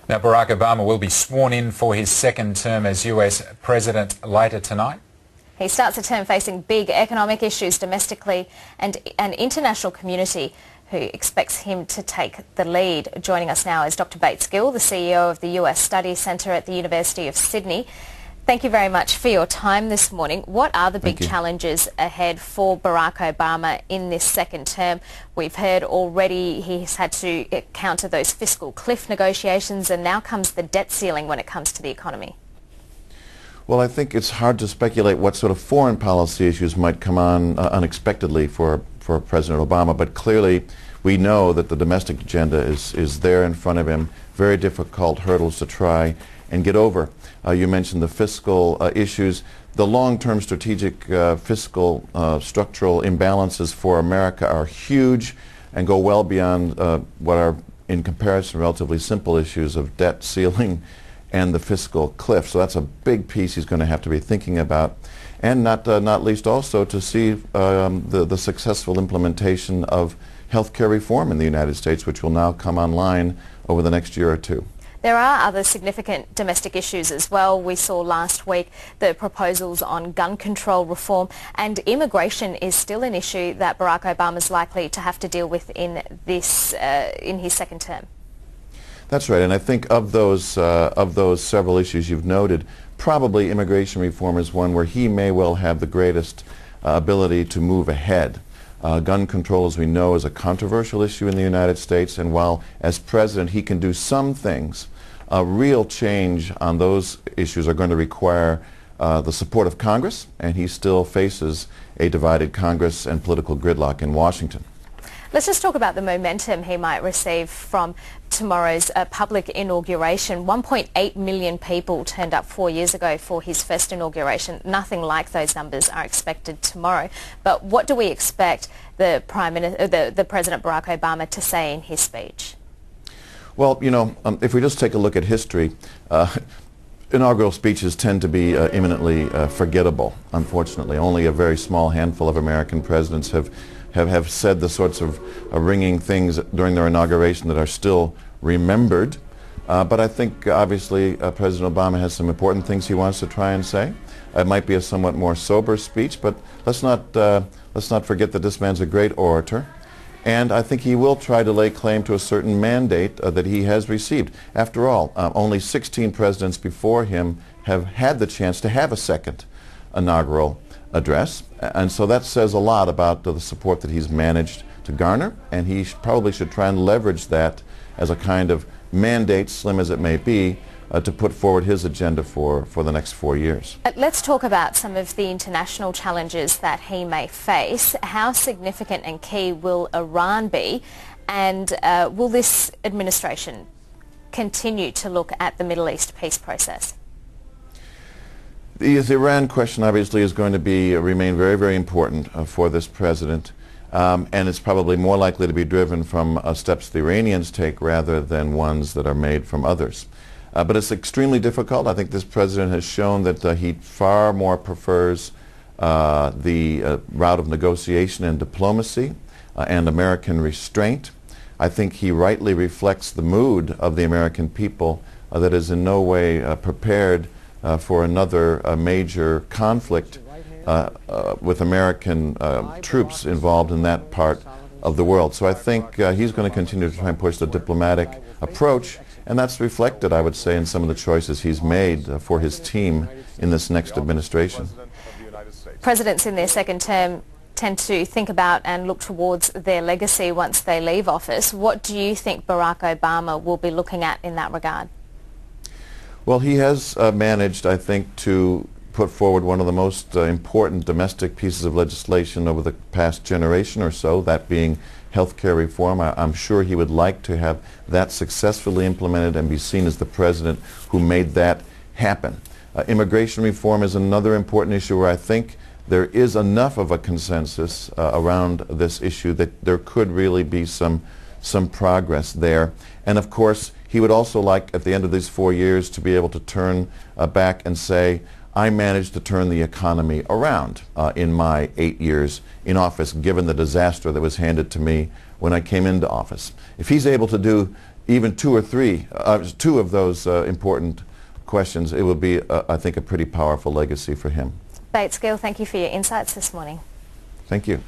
Now, Barack Obama will be sworn in for his second term as US President later tonight. He starts a term facing big economic issues domestically and an international community who expects him to take the lead. Joining us now is Dr. Bates Gill, the CEO of the US Study Centre at the University of Sydney. Thank you very much for your time this morning. What are the big challenges ahead for Barack Obama in this second term? We've heard already he's had to counter those fiscal cliff negotiations, and now comes the debt ceiling when it comes to the economy. Well, I think it's hard to speculate what sort of foreign policy issues might come on unexpectedly for President Obama, but clearly we know that the domestic agenda is there in front of him, very difficult hurdles to try and get over. You mentioned the fiscal issues. The long-term strategic fiscal structural imbalances for America are huge and go well beyond what are, in comparison, relatively simple issues of debt ceiling and the fiscal cliff. So that's a big piece he's going to have to be thinking about. And not least also to see the successful implementation of health care reform in the United States, which will now come online over the next year or two. There are other significant domestic issues as well. We saw last week the proposals on gun control reform, and immigration is still an issue that Barack Obama is likely to have to deal with in his second term. That's right, and I think of those several issues you've noted, probably immigration reform is one where he may well have the greatest ability to move ahead. Gun control, as we know, is a controversial issue in the United States, and while as president he can do some things, a real change on those issues are going to require the support of Congress, and he still faces a divided Congress and political gridlock in Washington. Let's just talk about the momentum he might receive from tomorrow's public inauguration. 1.8 million people turned up 4 years ago for his first inauguration. Nothing like those numbers are expected tomorrow. But what do we expect the President Barack Obama to say in his speech? Well, you know, if we just take a look at history, inaugural speeches tend to be imminently forgettable, unfortunately. Only a very small handful of American presidents have said the sorts of ringing things during their inauguration that are still remembered. But I think obviously President Obama has some important things he wants to try and say. It might be a somewhat more sober speech, but let's not forget that this man's a great orator. And I think he will try to lay claim to a certain mandate that he has received. After all, only 16 presidents before him have had the chance to have a second inaugural address, and so that says a lot about the support that he's managed to garner, and he probably should try and leverage that as a kind of mandate, slim as it may be, to put forward his agenda for the next 4 years. Let's talk about some of the international challenges that he may face. How significant and key will Iran be, and will this administration continue to look at the Middle East peace process? The Iran question obviously is going to remain very, very important for this president, and it's probably more likely to be driven from steps the Iranians take rather than ones that are made from others. But it's extremely difficult. I think this president has shown that he far more prefers the route of negotiation and diplomacy and American restraint. I think he rightly reflects the mood of the American people that is in no way prepared for another major conflict with American troops involved in that part of the world. So I think he's going to continue to try and push the diplomatic approach, and that's reflected, I would say, in some of the choices he's made for his team in this next administration. Presidents in their second term tend to think about and look towards their legacy once they leave office. What do you think Barack Obama will be looking at in that regard? Well, he has managed, I think, to put forward one of the most important domestic pieces of legislation over the past generation or so, that being health care reform. I'm sure he would like to have that successfully implemented and be seen as the president who made that happen. Immigration reform is another important issue where I think there is enough of a consensus around this issue that there could really be some progress there. And of course, he would also like, at the end of these 4 years, to be able to turn back and say, I managed to turn the economy around in my 8 years in office, given the disaster that was handed to me when I came into office. If he's able to do even two of those important questions, it would be, I think, a pretty powerful legacy for him. Bates Gill, thank you for your insights this morning. Thank you.